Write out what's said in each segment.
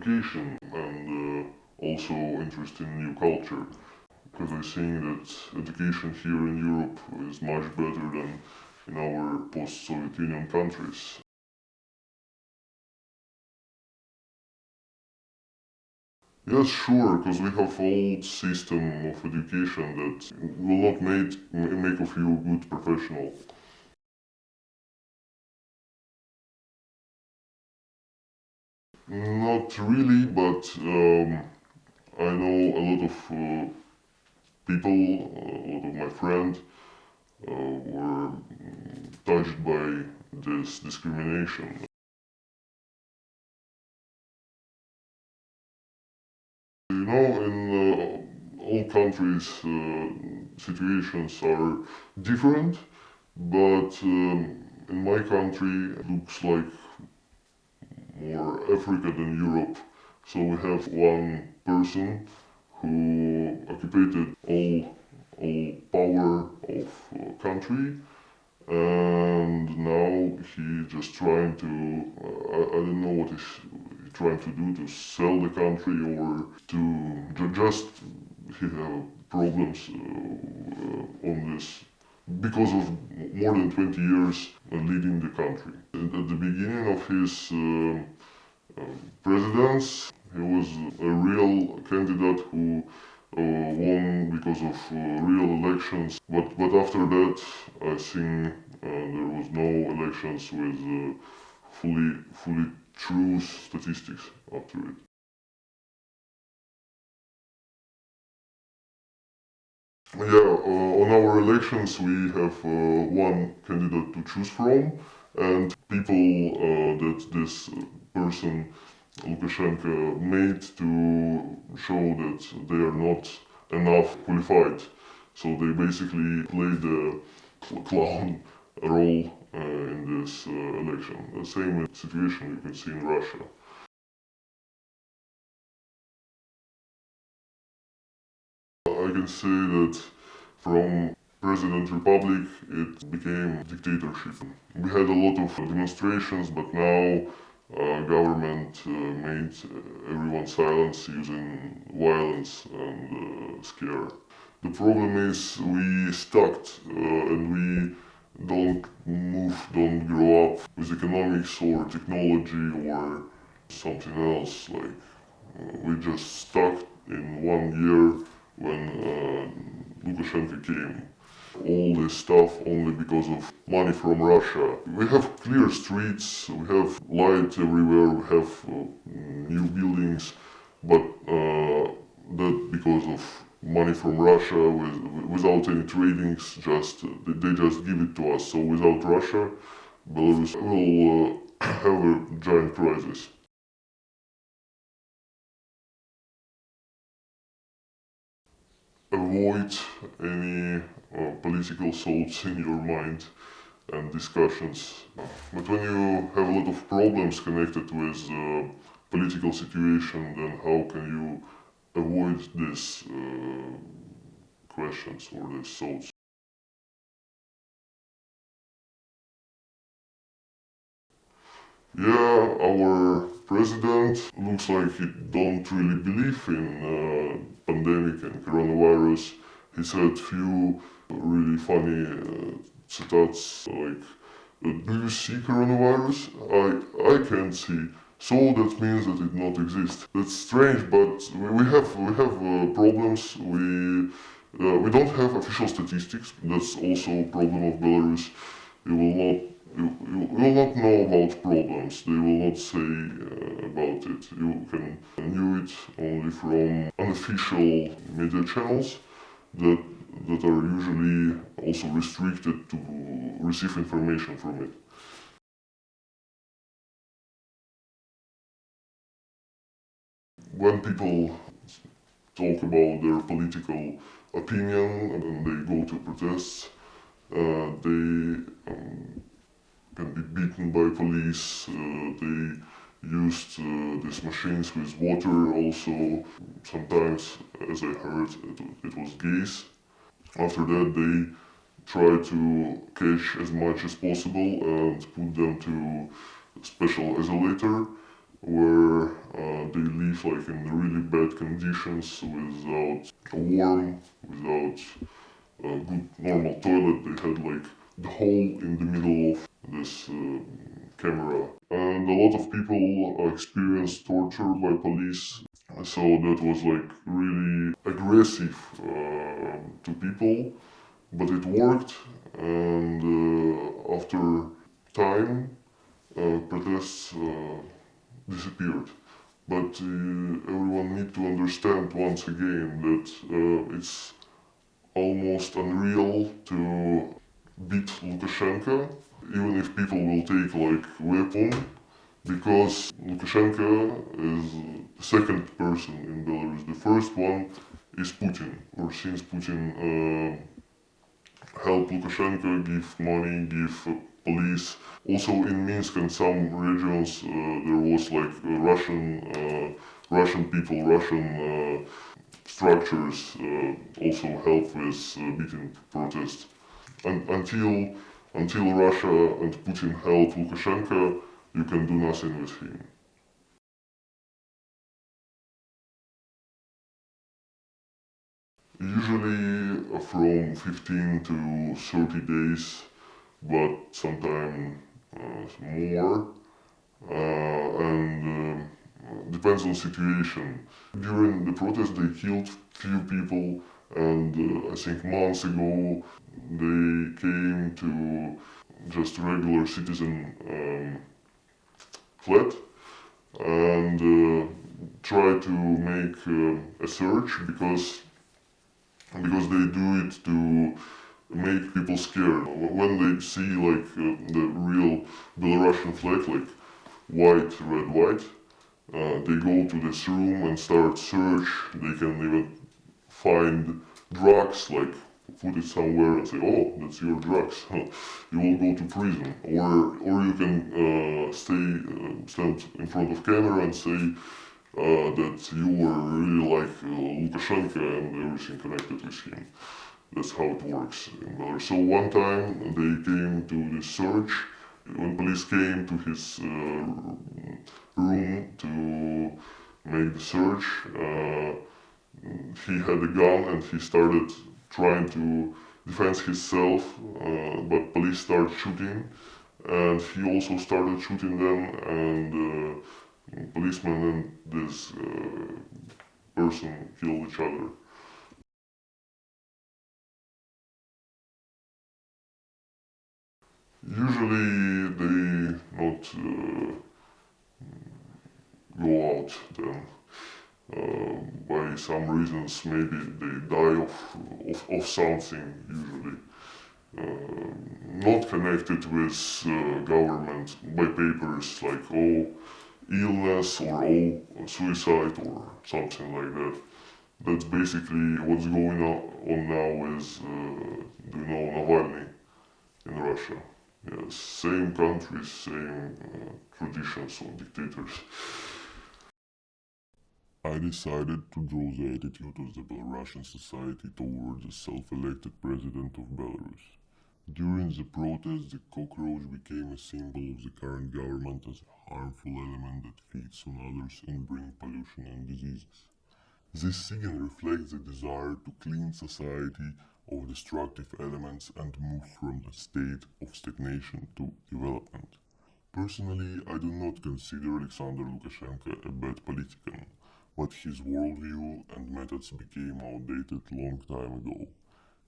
education and also interest in new culture, because I think that education here in Europe is much better than in our post-Soviet Union countries. Yes, sure, because we have old system of education that will not make of you a good professional. Not really, but I know a lot of people, a lot of my friends were touched by this discrimination. You know, in all countries, situations are different, but in my country, it looks like more Africa than Europe. So we have one person who occupied all power of country, and now he just trying to I don't know what he's trying to do, to sell the country or to just he have problems on this because of more than 20 years leading the country. And at the beginning of his presidents, he was a real candidate who won because of real elections. But after that, I think there was no elections with fully true statistics after it. Yeah, on our elections we have one candidate to choose from, and people that this person Lukashenko made to show that they are not enough qualified. So they basically played the clown role in this election. The same situation you can see in Russia. I can say that from President Republic it became dictatorship. We had a lot of demonstrations, but now government made everyone silence using violence and scare. The problem is we stuck and we don't move, don't grow up with economics or technology or something else. Like we just stuck in 1 year when Lukashenko came. All this stuff only because of money from Russia. We have clear streets, we have light everywhere, we have new buildings, but that because of money from Russia without any tradings, they just give it to us. So without Russia, Belarus will have a giant crisis. Avoid any political thoughts in your mind and discussions. But when you have a lot of problems connected with political situation, then how can you avoid these questions or these thoughts? Yeah, our president looks like he don't really believe in pandemic and coronavirus. He said few really funny citates like, "Do you see coronavirus? I can't see. So that means that it not exist." That's strange, but we have problems. We don't have official statistics. That's also a problem of Belarus. You will not you will not know about problems. They will not say about it. You can know it only from unofficial media channels that are usually also restricted to receive information from it. When people talk about their political opinion and they go to protests, they can be beaten by police. They used these machines with water also. Sometimes, as I heard, it was gas. After that, they try to catch as much as possible and put them to a special isolator where they live like in really bad conditions, without a warm, without a good normal toilet. They had like the hole in the middle of this camera. And a lot of people experienced torture by police. So that was like really aggressive to people, but it worked. And after time, protests disappeared. But everyone need to understand once again that it's almost unreal to beat Lukashenko, even if people will take like weapon, because Lukashenko is the second person in Belarus. The first one is Putin, or since Putin help Lukashenko, give money, give police. Also in Minsk and some regions there was like Russian people, Russian structures also help with beating protests. And until Russia and Putin help Lukashenko, you can do nothing with him. Usually from 15 to 30 days, but sometimes more. And depends on situation. During the protest, they killed few people, and I think months ago they came to just regular citizen flat and try to make a search because they do it to make people scared. When they see like the real Belarusian flag, like white, red, white, they go to this room and start search. They can even find drugs, like put it somewhere and say, "Oh, that's your drugs." You will go to prison, or you can stand in front of camera and say that you were really like Lukashenko and everything connected with him. That's how it works in Belarus. So one time they came to this search. When police came to his room to make the search, he had a gun and he started trying to defend himself, but police started shooting, and he also started shooting them, and policeman and this person killed each other. Usually they not go out then. By some reasons, maybe they die of something usually. Not connected with government by papers like oh illness or oh suicide or something like that. That's basically what's going on now with, do you know, Navalny in Russia. Yes, same countries, same traditions of dictators. I decided to draw the attitude of the Belarusian society toward the self-elected president of Belarus. During the protest, the cockroach became a symbol of the current government as a harmful element that feeds on others and brings pollution and diseases. This sign reflects the desire to clean society of destructive elements and move from a state of stagnation to development. Personally, I do not consider Alexander Lukashenko a bad politician, but his worldview and methods became outdated long time ago.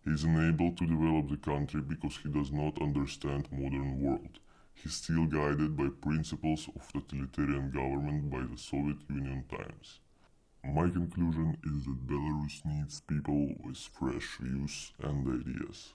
He is unable to develop the country because he does not understand modern world. He is still guided by principles of totalitarian government by the Soviet Union times. My conclusion is that Belarus needs people with fresh views and ideas.